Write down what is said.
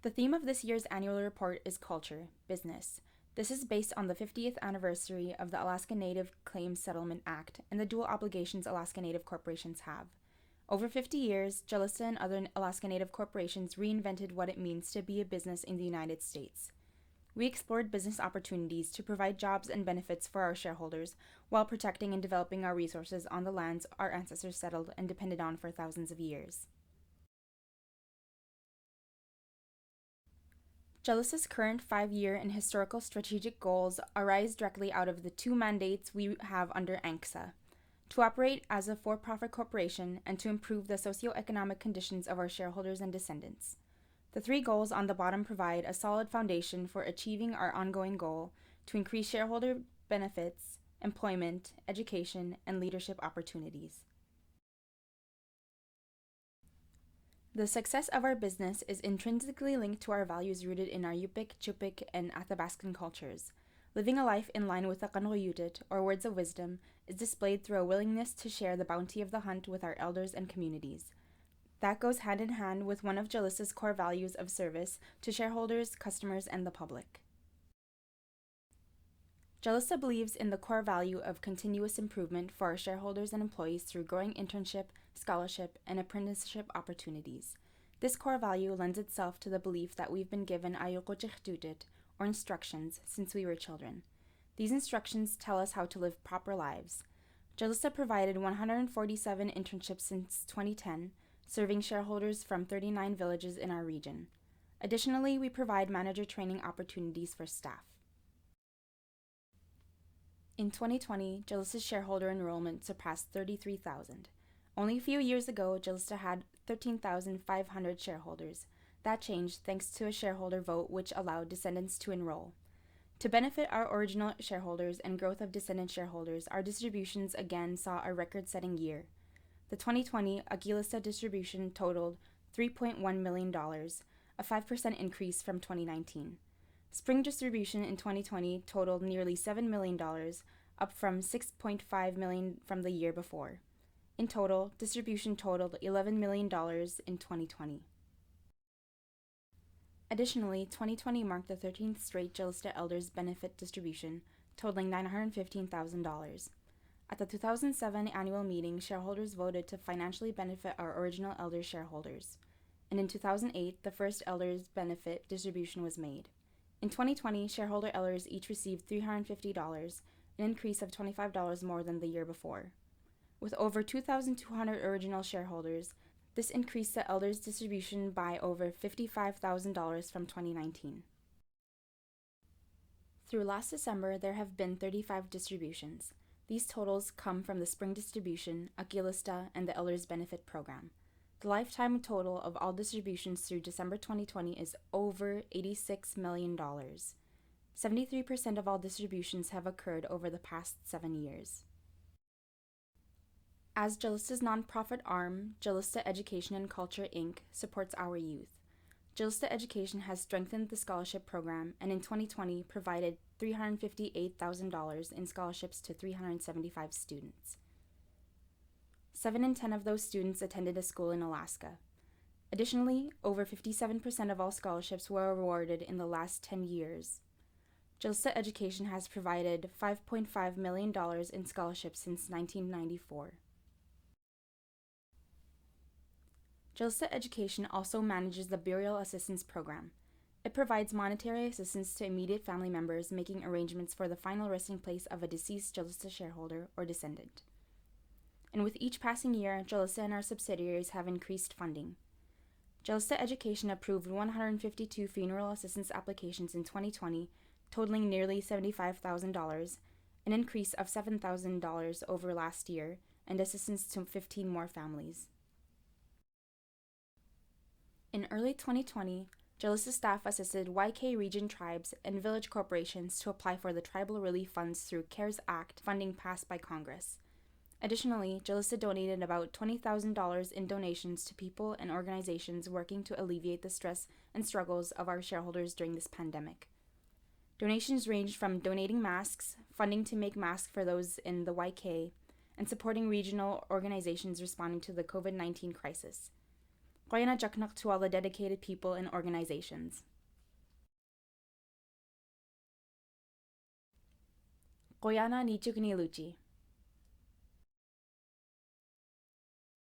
The theme of this year's annual report is Culture, Business. This is based on the 50th anniversary of the Alaska Native Claims Settlement Act and the dual obligations Alaska Native corporations have. Over 50 years, Calista and other Alaska Native corporations reinvented what it means to be a business in the United States. We explored business opportunities to provide jobs and benefits for our shareholders while protecting and developing our resources on the lands our ancestors settled and depended on for thousands of years. Calista's current 5-year and historical strategic goals arise directly out of the 2 mandates we have under ANCSA: to operate as a for-profit corporation and to improve the socioeconomic conditions of our shareholders and descendants. The 3 goals on the bottom provide a solid foundation for achieving our ongoing goal to increase shareholder benefits, employment, education, and leadership opportunities. The success of our business is intrinsically linked to our values rooted in our Yupik, Chupik, and Athabascan cultures. Living a life in line with the Kanruyutit, or words of wisdom, is displayed through a willingness to share the bounty of the hunt with our elders and communities. That goes hand in hand with one of Calista's core values of service to shareholders, customers, and the public. Calista believes in the core value of continuous improvement for our shareholders and employees through growing internship, scholarship, and apprenticeship opportunities. This core value lends itself to the belief that we've been given ayukochiktutit, or instructions, since we were children. These instructions tell us how to live proper lives. Calista provided 147 internships since 2010, serving shareholders from 39 villages in our region. Additionally, we provide manager training opportunities for staff. In 2020, Calista's shareholder enrollment surpassed 33,000. Only a few years ago, Calista had 13,500 shareholders. That changed thanks to a shareholder vote which allowed descendants to enroll. To benefit our original shareholders and growth of descendant shareholders, our distributions again saw a record-setting year. The 2020 Calista distribution totaled $3.1 million, a 5% increase from 2019. Spring distribution in 2020 totaled nearly $7 million, up from $6.5 million from the year before. In total, distribution totaled $11 million in 2020. Additionally, 2020 marked the 13th straight Calista Elders benefit distribution, totaling $915,000. At the 2007 annual meeting, shareholders voted to financially benefit our original Elder shareholders, and in 2008, the first Elders benefit distribution was made. In 2020, shareholder Elders each received $350, an increase of $25 more than the year before. With over 2,200 original shareholders, this increased the Elders distribution by over $55,000 from 2019. Through last December, there have been 35 distributions. These totals come from the Spring Distribution, Calista, and the Elders Benefit Program. The lifetime total of all distributions through December 2020 is over $86 million. 73% of all distributions have occurred over the past 7 years. As Calista's nonprofit arm, Calista Education and Culture, Inc. supports our youth. Calista Education has strengthened the scholarship program and in 2020 provided $358,000 in scholarships to 375 students. 7 in 10 of those students attended a school in Alaska. Additionally, over 57% of all scholarships were awarded in the last 10 years. Calista Education has provided $5.5 million in scholarships since 1994. Calista Education also manages the Burial Assistance Program. It provides monetary assistance to immediate family members making arrangements for the final resting place of a deceased Calista shareholder or descendant. And with each passing year, Calista and our subsidiaries have increased funding. Calista Education approved 152 funeral assistance applications in 2020, totaling nearly $75,000, an increase of $7,000 over last year, and assistance to 15 more families. In early 2020, Calista staff assisted YK region tribes and village corporations to apply for the tribal relief funds through CARES Act funding passed by Congress. Additionally, Calista donated about $20,000 in donations to people and organizations working to alleviate the stress and struggles of our shareholders during this pandemic. Donations ranged from donating masks, funding to make masks for those in the YK, and supporting regional organizations responding to the COVID-19 crisis. Koyana jaknak to all the dedicated people and organizations. Koyana nichukni luchi.